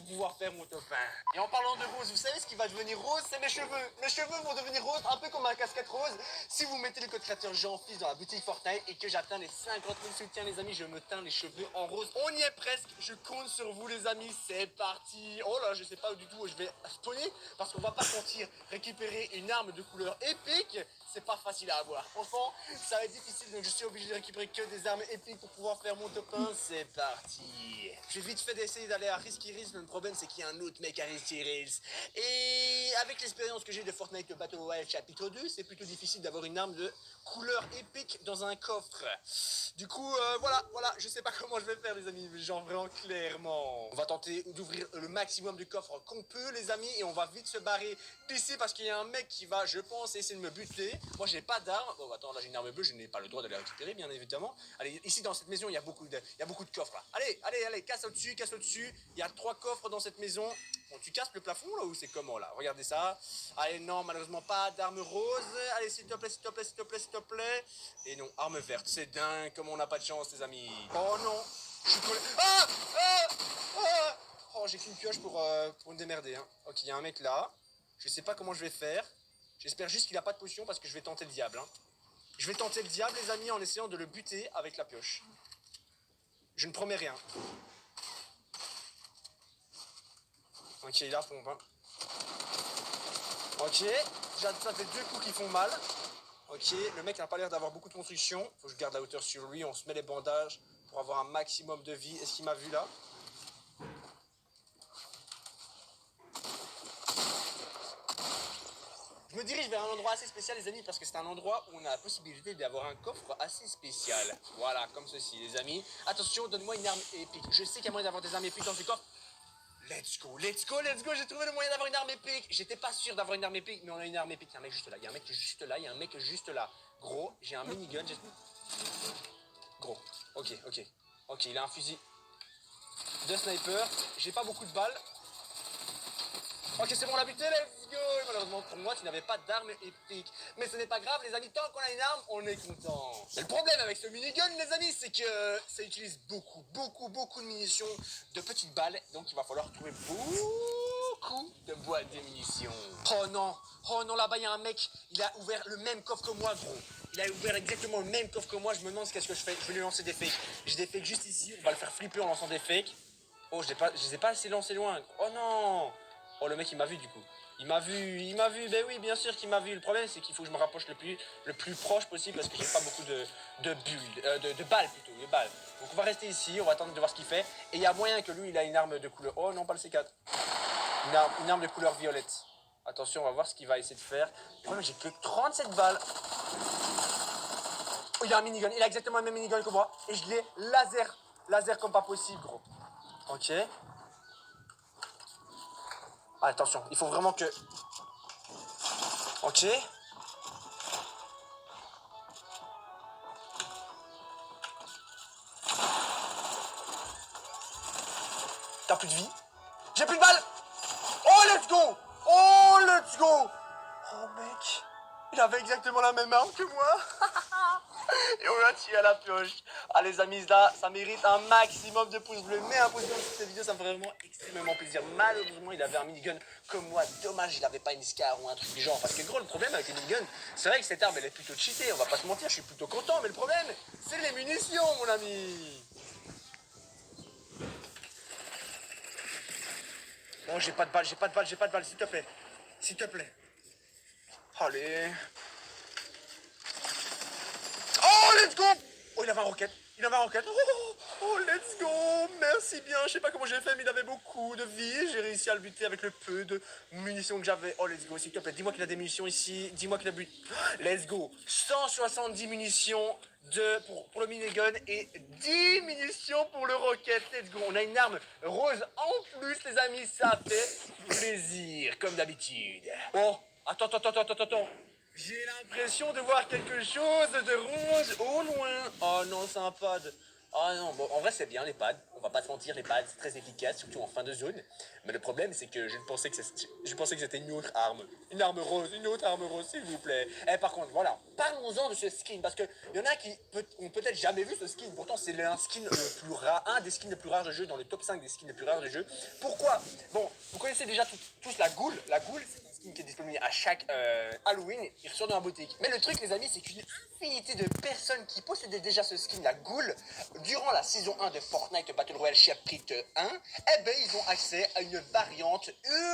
pour pouvoir faire mon top 1. Et en parlant de rose, vous savez ce qui va devenir rose? C'est mes cheveux. Mes cheveux vont devenir rose, un peu comme un casquette rose. Si vous mettez le code créateur Jean-Fils dans la boutique Fortnite et que j'atteins les 50 000 soutiens, les amis, je me teins les cheveux en rose. On y est presque. Je compte sur vous, les amis. C'est parti. Oh là, je sais pas du tout où je vais spawner parce qu'on va pas se mentir. Récupérer une arme de couleur épique, c'est pas facile à avoir. Franchement, ça va être difficile, donc je suis obligé de récupérer que des armes épiques pour pouvoir faire mon top 1. C'est parti. J'ai vite fait d'essayer d'aller à Risky Hills, mais le problème c'est qu'il y a un autre mec à Risky Hills. Et avec l'expérience que j'ai de Fortnite Battle Royale chapitre 2, c'est plutôt difficile d'avoir une arme de couleur épique dans un coffre. Du coup, voilà, je sais pas comment je vais faire, les amis, mais genre vraiment clairement. On va tenter d'ouvrir le maximum de coffres qu'on peut, les amis, et on va vite se barrer d'ici parce qu'il y a un mec qui va, je pense, essayer de me buter. Moi, j'ai pas d'arme. Oh, attends, là, j'ai une arme bleue, je n'ai pas le droit de la récupérer, bien évidemment. Allez, ici, dans cette maison, il y a beaucoup de coffres, là. Allez, casse au-dessus, casse au-dessus. Il y a 3 coffres dans cette maison. Bon, tu casses le plafond, là, ou c'est comment, là? Regardez ça. Allez, non, malheureusement, pas d'arme rose. Allez, s'il te plaît, s'il te plaît, s'il te plaît, s'il te plaît. Et non, arme verte. C'est dingue, comme on n'a pas de chance, les amis. Oh, non. Je suis collé. Ah! Oh, j'ai qu'une pioche pour me démerder, hein. Ok, il y a un mec là. Je sais pas comment je vais faire. J'espère juste qu'il a pas de potion parce que je vais tenter le diable, hein. Je vais tenter le diable, les amis, en essayant de le buter avec la pioche. Je ne promets rien. Ok, il a pompe, hein. Ok, ça fait 2 coups qui font mal. Ok, le mec n'a pas l'air d'avoir beaucoup de construction. Faut que je garde la hauteur sur lui, on se met les bandages pour avoir un maximum de vie. Est-ce qu'il m'a vu là? Je me dirige vers un endroit assez spécial, les amis, parce que c'est un endroit où on a la possibilité d'avoir un coffre assez spécial. Voilà, comme ceci, les amis. Attention, donne-moi une arme épique. Je sais qu'il y a moyen d'avoir des armes épiques dans ce coffre. Let's go, let's go, let's go. J'ai trouvé le moyen d'avoir une arme épique. J'étais pas sûr d'avoir une arme épique, mais on a une arme épique. Il y a un mec juste là, il y a un mec juste là, il y a un mec juste là. Gros, j'ai un minigun. Gros, ok. Ok, il a un fusil de sniper. J'ai pas beaucoup de balles. Ok, c'est bon, on l'a buté, let's go. Et malheureusement, pour moi, tu n'avais pas d'arme épique. Mais ce n'est pas grave, les amis, tant qu'on a une arme, on est content. Mais le problème avec ce minigun, les amis, c'est que ça utilise beaucoup de munitions, de petites balles. Donc, il va falloir trouver beaucoup de boîtes de munitions. Oh non, là-bas, il y a un mec, il a ouvert le même coffre que moi, gros. Il a ouvert exactement le même coffre que moi. Je me demande qu'est-ce que je fais. Je vais lui lancer des fakes. J'ai des fakes juste ici, on va le faire flipper en lançant des fakes. Oh, je les ai pas assez lancés loin. Oh non. Oh, le mec, il m'a vu, du coup. Il m'a vu. Ben oui, bien sûr qu'il m'a vu. Le problème, c'est qu'il faut que je me rapproche le plus proche possible parce que j'ai pas beaucoup de bulles, de balles plutôt, de balles. Donc, on va rester ici, on va attendre de voir ce qu'il fait. Et il y a moyen que lui, il a une arme de couleur... Oh non, pas le C4. Une arme de couleur violette. Attention, on va voir ce qu'il va essayer de faire. Le problème, j'ai que 37 balles. Oh, il a un minigun. Il a exactement le même minigun que moi. Et je l'ai laser comme pas possible, gros. Ok. Ah, attention, il faut vraiment que... Ok. T'as plus de vie? J'ai plus de balles! Oh, let's go! Oh, let's go! Oh, mec, il avait exactement la même arme que moi. Et on l'a tué à la pioche. Ah, les amis, là, ça mérite un maximum de pouces bleus. Mais un pouce bleu sur cette vidéo, ça me ferait vraiment extrêmement plaisir. Malheureusement, il avait un minigun comme moi. Dommage, il avait pas une Scar ou un truc du genre. Parce que gros, le problème avec les miniguns, c'est vrai que cette arme, elle est plutôt cheatée. On va pas se mentir, je suis plutôt content. Mais le problème, c'est les munitions, mon ami. Oh, j'ai pas de balles, s'il te plaît. S'il te plaît. Allez. Oh, let's go! Oh, il avait un rocket. Oh, let's go! Merci bien. Je sais pas comment j'ai fait, mais il avait beaucoup de vie. J'ai réussi à le buter avec le peu de munitions que j'avais. Oh, let's go, s'il te plaît. Dis-moi qu'il a des munitions ici. Dis-moi qu'il a but. Let's go. 170 munitions pour le minigun et 10 munitions pour le rocket. Let's go. On a une arme rose en plus, les amis. Ça fait plaisir, comme d'habitude. Oh, attends. J'ai l'impression de voir quelque chose de rose au loin. Oh non, c'est un pad. Ah non, bon, en vrai c'est bien les pads, on va pas se mentir, les pads c'est très efficace, surtout en fin de zone. Mais le problème c'est que je pensais que c'était une autre arme. Une autre arme rose s'il vous plaît. Et par contre, voilà, parlons-en de ce skin, parce que y en a qui ont peut-être jamais vu ce skin, pourtant c'est un skin le plus rare, un des skins les plus rares de jeu, dans les top 5 des skins les plus rares de jeu. Pourquoi? Bon, vous connaissez déjà tous la goule c'est un skin qui est disponible à chaque Halloween, il ressort dans la boutique. Mais le truc les amis, c'est qu'une infinité de personnes qui possédaient déjà ce skin, la goule, durant la saison 1 de Fortnite Battle Royale chapitre 1, eh ben ils ont accès à une variante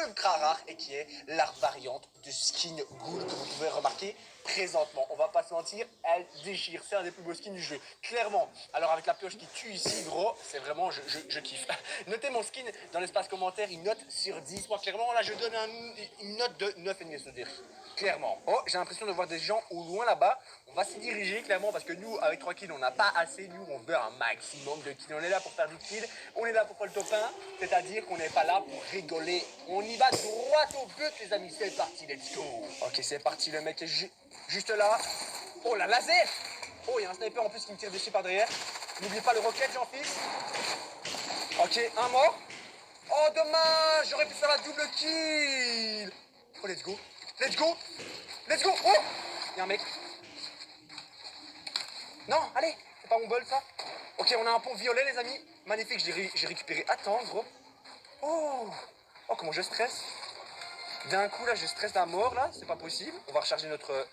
ultra rare et qui est la variante de skin Ghoul que vous pouvez remarquer présentement. On va pas se mentir, elle déchire. C'est un des plus beaux skins du jeu, clairement. Alors avec la pioche qui tue ici, gros, c'est vraiment, je kiffe. Notez mon skin dans l'espace commentaire, une note sur 10. Moi, clairement, là, je donne une note de 9,5 sur 10. Clairement. Oh, j'ai l'impression de voir des gens au loin là-bas. On va s'y diriger, clairement, parce que nous, avec 3 kills, on n'a pas assez. Nous, on veut un maximum de kills. On est là pour faire du kill. On est là pour faire le top 1. C'est-à-dire qu'on n'est pas là pour rigoler. On y va droit au but, les amis. C'est parti, let's go. Ok, c'est parti. Le mec est juste là. Oh, la laser. Oh, il y a un sniper en plus qui me tire dessus par derrière. N'oublie pas le rocket, Jean-Fils. Ok, un mort. Oh, dommage. J'aurais pu faire la double kill. Oh, let's go. Let's go. Let's go. Oh, il y a un mec. Non, allez. C'est pas mon bol, ça. Ok, on a un pont violet, les amis. Magnifique, j'ai récupéré. Attends, gros. Oh. Oh, comment je stresse. D'un coup, là, je stresse à mort, là. C'est pas possible. On va recharger notre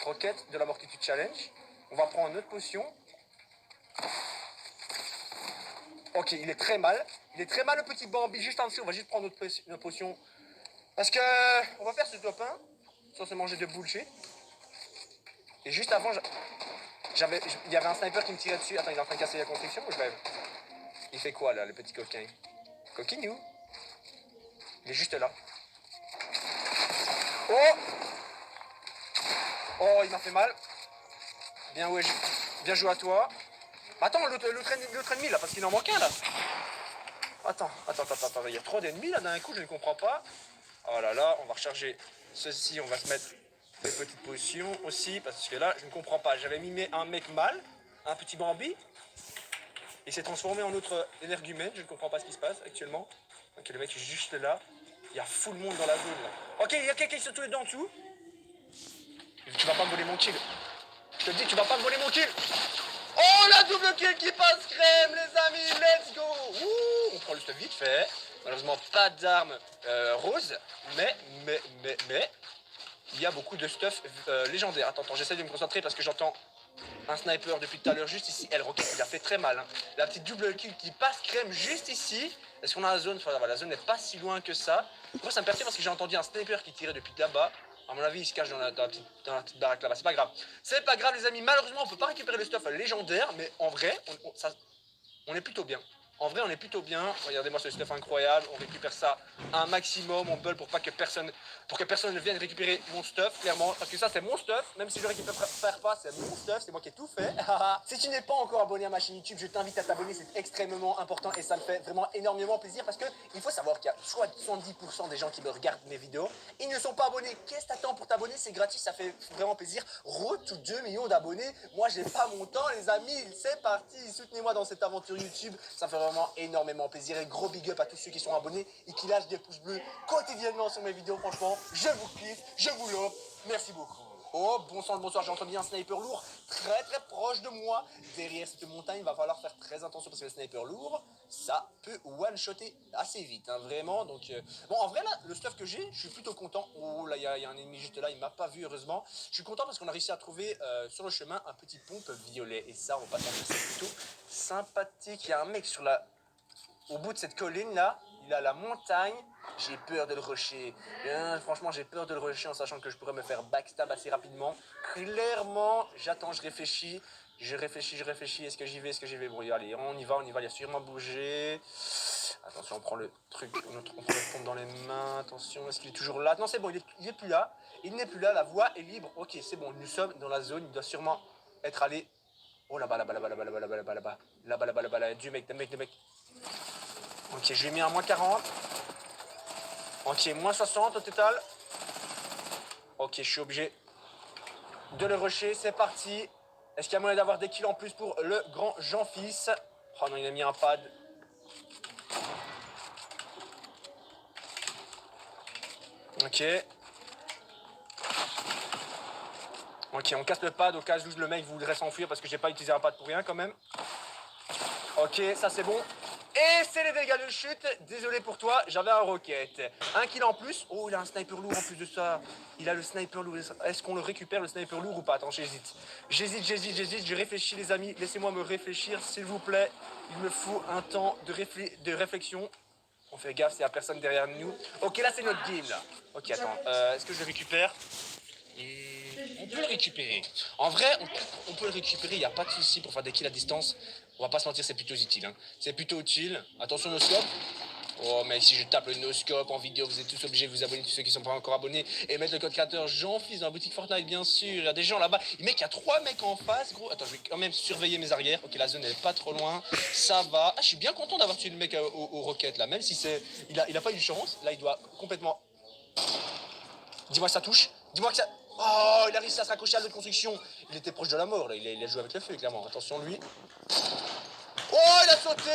roquette de la Mortitude Challenge. On va prendre notre potion. Ok, il est très mal. Il est très mal, le petit Bambi. Juste en dessous, on va juste prendre notre potion. Parce que on va faire ce top 1 sans se manger de bullshit. Et juste avant, il y avait un sniper qui me tirait dessus. Attends, il est en train de casser la construction ou je rêve? Il fait quoi là, le petit coquin? Coquinou. Il est juste là. Oh! Oh, il m'a fait mal. Bien, ouais, bien joué à toi. Attends, l'autre ennemi là, parce qu'il en manque un là. Attends, il y a trop d'ennemis là d'un coup, je ne comprends pas. Oh là là, on va recharger ceci, on va se mettre des petites potions aussi, parce que là, je ne comprends pas. J'avais mis un mec mâle, un petit Bambi, il s'est transformé en autre énergumène, je ne comprends pas ce qui se passe actuellement. Ok, le mec est juste là, il y a full monde dans la zone là. Ok, il y a quelqu'un qui se trouve en dessous. Tu vas pas me voler mon kill. Je te dis, tu vas pas me voler mon kill. Oh, la double kill qui passe crème, les amis, let's go. Ouh, on prend le stuff vite fait. Malheureusement, pas d'armes roses, mais, il y a beaucoup de stuff légendaire. Attends, j'essaie de me concentrer parce que j'entends un sniper depuis tout à l'heure juste ici. Elle rocket, il a fait très mal. Hein. La petite double kill qui passe crème juste ici. Est-ce qu'on a la zone? Enfin, la zone n'est pas si loin que ça. Moi, ça me perturbe parce que j'ai entendu un sniper qui tirait depuis là-bas. À mon avis, il se cache dans la petite baraque là-bas. C'est pas grave. C'est pas grave, les amis. Malheureusement, on peut pas récupérer le stuff légendaire, mais en vrai, on est plutôt bien. En vrai, on est plutôt bien. Regardez-moi ce stuff incroyable. On récupère ça un maximum. On bulle pour que personne ne vienne récupérer mon stuff, clairement. Parce que ça, c'est mon stuff. Même si je le récupère pas, c'est mon stuff. C'est moi qui ai tout fait. Si tu n'es pas encore abonné à ma chaîne YouTube, je t'invite à t'abonner. C'est extrêmement important et ça me fait vraiment énormément plaisir parce que il faut savoir qu'il y a 70% des gens qui me regardent mes vidéos. Ils ne sont pas abonnés. Qu'est-ce que t'attends pour t'abonner? C'est gratuit. Ça fait vraiment plaisir. Road to 2 millions d'abonnés. Moi, j'ai pas mon temps, les amis. C'est parti. Soutenez-moi dans cette aventure YouTube. Ça fait vraiment énormément plaisir et gros big up à tous ceux qui sont abonnés et qui lâchent des pouces bleus quotidiennement sur mes vidéos. Franchement, je vous kiffe, je vous love, merci beaucoup. Oh, bon sang, bonsoir, j'ai entendu un sniper lourd très très proche de moi. Derrière cette montagne, il va falloir faire très attention parce que le sniper lourd, ça peut one-shotter assez vite, hein, vraiment. Donc, bon, en vrai, là, le stuff que j'ai, je suis plutôt content. Oh, là, il y a un ennemi juste là, il m'a pas vu, heureusement. Je suis content parce qu'on a réussi à trouver sur le chemin un petit pompe violet. Et ça, on va pas s'en c'est plutôt sympathique. Il y a un mec au bout de cette colline là, il a la montagne. J'ai peur de le rusher. Franchement, j'ai peur de le rusher en sachant que je pourrais me faire backstab assez rapidement. Clairement, j'attends, je réfléchis. Est-ce que j'y vais? Bon, allez, on y va, il a sûrement bougé. Attention, on prend le truc, on prend le pompe dans les mains. Attention, est-ce qu'il est toujours là? Non, c'est bon, il est plus là. Il n'est plus là, la voie est libre. Ok, c'est bon, nous sommes dans la zone. Il doit sûrement être allé. Oh là-bas, du mec. Ok, je lui ai mis un moins 40. Ok, moins 60 au total. Ok, je suis obligé de le rusher, c'est parti. Est-ce qu'il y a moyen d'avoir des kills en plus pour le grand Jean-Fils? Oh non, il a mis un pad. Ok. Ok, on casse le pad au cas où le mec voudrait s'enfuir parce que j'ai pas utilisé un pad pour rien quand même. Ok, ça c'est bon. Et c'est les dégâts de chute. Désolé pour toi, j'avais un rocket. Un kill en plus. Oh, il a un sniper lourd en plus de ça. Il a le sniper lourd. Est-ce qu'on le récupère le sniper lourd ou pas? Attends, j'hésite. J'hésite. Je réfléchis les amis. Laissez-moi me réfléchir s'il vous plaît. Il me faut un temps de réflexion. On fait gaffe, il n'y a personne derrière nous. Ok, là c'est notre game là. Ok, attends. Est-ce que je le récupère? On peut le récupérer. En vrai, on peut le récupérer, il n'y a pas de souci pour faire des kills à distance. On va pas se mentir, c'est plutôt utile. Hein. C'est plutôt utile. Attention no scope. Oh, mais si je tape le no scope en vidéo, vous êtes tous obligés de vous abonner, tous ceux qui sont pas encore abonnés, et mettre le code créateur Jean-Fils dans la boutique Fortnite, bien sûr. Il y a des gens là-bas. Mec, il y a 3 mecs en face, gros. Attends, je vais quand même surveiller mes arrières. Ok, la zone elle est pas trop loin. Ça va. Ah, je suis bien content d'avoir tué le mec au rocket là, même si c'est. Il a pas eu de chance. Là, il doit complètement. Dis-moi que ça touche. Dis-moi que ça. Oh, il a réussi à s'accrocher à l'autre construction. Il était proche de la mort, là. Il a joué avec le feu, clairement. Attention, lui. Oh, il a sauté.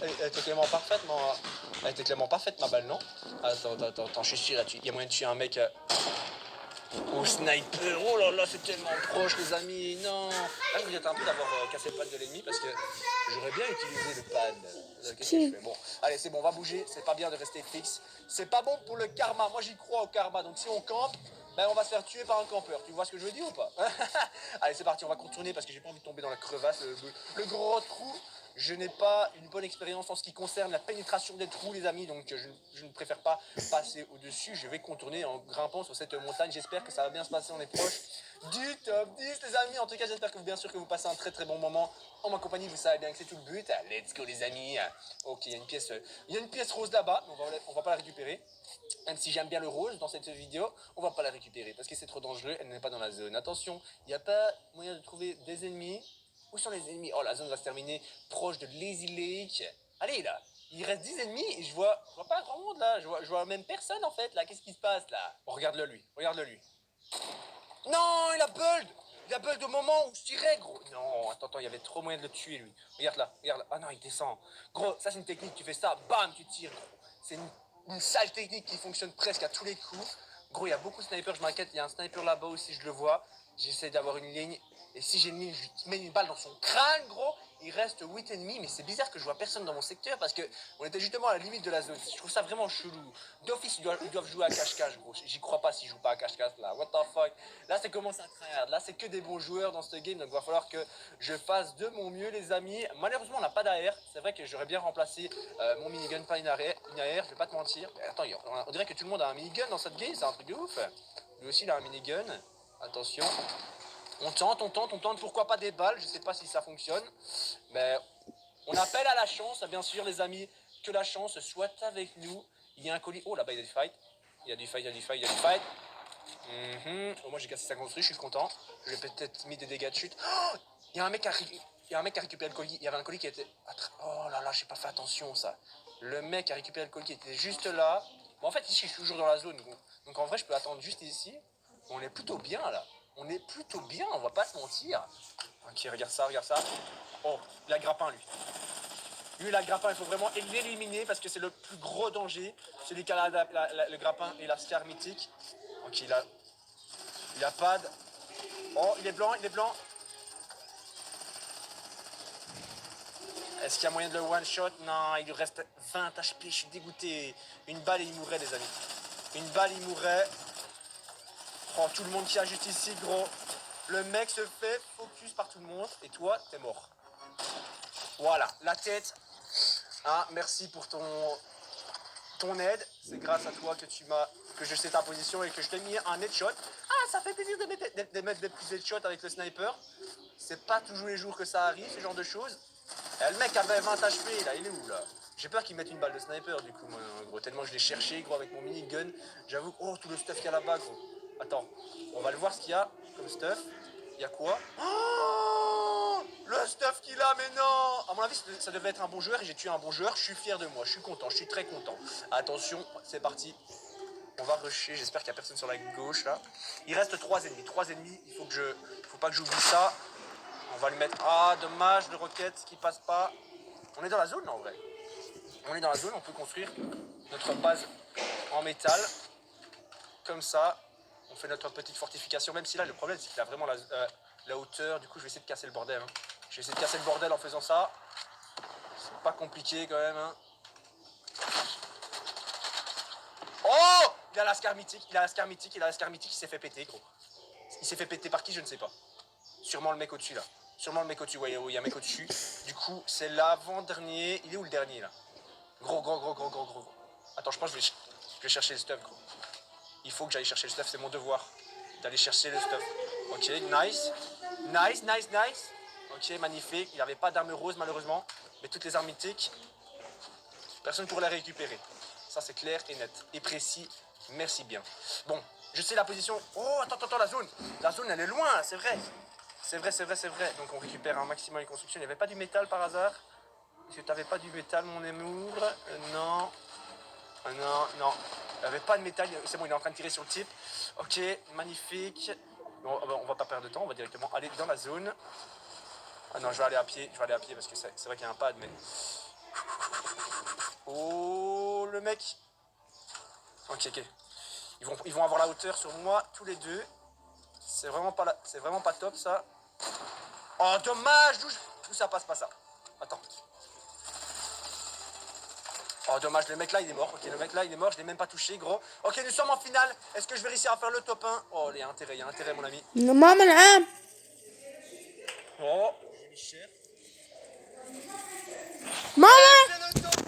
Elle était clairement parfaitement. Elle était clairement parfaite, ma balle, non? Attends, je suis sûr, il y a moyen de tuer un mec au sniper. Oh là là, c'est tellement proche, les amis. Non. Là, je regrette un peu d'avoir cassé le pad de l'ennemi parce que j'aurais bien utilisé le pad. Qu'est-ce que je fais? Bon, allez, c'est bon, on va bouger. C'est pas bien de rester fixe. C'est pas bon pour le karma. Moi, j'y crois au karma. Donc, si on campe, ben, on va se faire tuer par un campeur. Tu vois ce que je veux dire ou pas? Allez, c'est parti. On va contourner parce que j'ai pas envie de tomber dans la crevasse, le gros trou. Je n'ai pas une bonne expérience en ce qui concerne la pénétration des trous, les amis, donc je ne préfère pas passer au-dessus. Je vais contourner en grimpant sur cette montagne. J'espère que ça va bien se passer. On est proche du top 10, les amis. En tout cas, j'espère que bien sûr que vous passez un très très bon moment en ma compagnie. Vous savez bien que c'est tout le but. Let's go, les amis. Ok, il y a une pièce rose là-bas, mais on va pas la récupérer. Même si j'aime bien le rose dans cette vidéo, on va pas la récupérer parce que c'est trop dangereux. Elle n'est pas dans la zone. Attention, il n'y a pas moyen de trouver des ennemis. Où sont les ennemis? Oh, la zone va se terminer proche de Lazy Lake. Allez, là, il reste 10 ennemis et je vois pas grand monde, là. Je vois même personne, en fait, là. Qu'est-ce qui se passe, là? Oh, regarde-le, lui. Regarde-le, lui. Non, il a build. Il a build au moment où je tirais, gros. Non, attends, il y avait trop moyen de le tuer, lui. Regarde là, regarde là. Ah non, il descend. Gros, ça, c'est une technique. Tu fais ça, bam, tu tires, gros. C'est une sale technique qui fonctionne presque à tous les coups. Gros, il y a beaucoup de snipers, je m'inquiète. Il y a un sniper là-bas aussi, je le vois. J'essaie d'avoir une ligne. Et si j'ai une ligne, je lui mets une balle dans son crâne, gros. Il reste 8 ennemis, mais c'est bizarre que je vois personne dans mon secteur parce que on était justement à la limite de la zone. Je trouve ça vraiment chelou. D'office, ils doivent jouer à cache-cache, gros. J'y crois pas s'ils jouent pas à cache-cache, là. What the fuck? Là, ça commence à tryhard. Là, c'est que des bons joueurs dans ce game, donc il va falloir que je fasse de mon mieux, les amis. Malheureusement, on n'a pas d'AR. C'est vrai que j'aurais bien remplacé mon minigun par une AR, je vais pas te mentir. Mais attends, on dirait que tout le monde a un minigun dans cette game, c'est un truc de ouf. Lui aussi, il a un minigun. Attention. On tente, pourquoi pas des balles, je sais pas si ça fonctionne. Mais on appelle à la chance, bien sûr, les amis, que la chance soit avec nous. Il y a un colis. Oh, là-bas, il y a du fight. Il y a du fight. Oh, moi, j'ai cassé sa construit, je suis content. Je lui ai peut-être mis des dégâts de chute. Oh, il y a un mec qui a récupéré le colis. Il y avait un colis qui était. Oh là là, j'ai pas fait attention, ça. Le mec a récupéré le colis qui était juste là. Bon, en fait, ici, je suis toujours dans la zone. Donc en vrai, je peux attendre juste ici. On est plutôt bien, là. On est plutôt bien, on va pas se mentir. Ok, regarde ça. Oh, il a grappin, lui. Lui, il a le grappin, il faut vraiment l'éliminer parce que c'est le plus gros danger. Celui qui a le grappin et la scar mythique. Ok, il a pad. Oh, il est blanc. Est-ce qu'il y a moyen de le one-shot? Non, il lui reste 20 HP, je suis dégoûté. Une balle et il mourrait, les amis. Une balle, il mourrait. Oh, tout le monde qui a juste ici, gros. Le mec se fait focus par tout le monde et toi, t'es mort. Voilà, la tête. Hein, merci pour ton aide. C'est grâce à toi que je sais ta position et que je t'ai mis un headshot. Ah, ça fait plaisir de mettre des petits headshots avec le sniper. C'est pas tous les jours que ça arrive, ce genre de choses. Et le mec avait 20 HP, là, il est où, là? J'ai peur qu'il mette une balle de sniper, du coup, moi, gros. Tellement je l'ai cherché, gros, avec mon minigun. J'avoue, oh, tout le stuff qu'il y a là-bas, gros. Attends, on va le voir ce qu'il y a comme stuff. Il y a quoi? Oh, le stuff qu'il a, mais non! À mon avis, ça devait être un bon joueur et j'ai tué un bon joueur. Je suis fier de moi, je suis content, je suis très content. Attention, c'est parti. On va rusher, j'espère qu'il n'y a personne sur la gauche, là. Il reste 3 ennemis. Il faut pas que j'oublie ça. On va lui mettre... Ah, dommage, le roquette qui passe pas. On est dans la zone, en vrai. On est dans la zone, on peut construire notre base en métal. Comme ça, on fait notre petite fortification. Même si là, le problème, c'est qu'il a vraiment la hauteur. Du coup, je vais essayer de casser le bordel. Hein. Je vais essayer de casser le bordel en faisant ça. C'est pas compliqué, quand même. Hein. Oh! Il a la scar mythique, il a la scar mythique, il s'est fait péter, gros. Il s'est fait péter par qui, je ne sais pas. Sûrement le mec au-dessus, là. Sûrement le mec au-dessus, ouais, il y a un mec au-dessus. Du coup, c'est l'avant-dernier. Il est où le dernier, là? Gros. Attends, je pense que je vais chercher le stuff, gros. Il faut que j'aille chercher le stuff, c'est mon devoir. D'aller chercher le stuff. Ok, nice. Nice. Ok, magnifique. Il n'avait pas d'arme rose, malheureusement. Mais toutes les armes mythiques, personne ne pourrait les récupérer. Ça, c'est clair et net. Et précis. Merci bien. Bon, je sais la position. Oh, attends, la zone. La zone, elle est loin, c'est vrai. C'est vrai. Donc, on récupère un maximum de construction. Il n'y avait pas du métal par hasard? Est-ce que tu n'avais pas du métal, mon amour? Non. Non. Il n'y avait pas de métal. C'est bon, il est en train de tirer sur le type. Ok, magnifique. Bon, on va pas perdre de temps. On va directement aller dans la zone. Ah non, je vais aller à pied. Parce que c'est vrai qu'il y a un pad, mais... Oh, le mec. Ok. Ils vont avoir la hauteur sur moi, tous les deux. C'est vraiment pas top, ça. Oh, dommage. D'où ça passe pas, ça? Attends. Oh, dommage, le mec là, il est mort. Ok, le mec là, il est mort. Je l'ai même pas touché, gros. Ok, nous sommes en finale. Est-ce que je vais réussir à faire le top 1? Oh, il y a intérêt, mon ami. ماما العاب Oh, j'ai mis cher. ماما C'est le top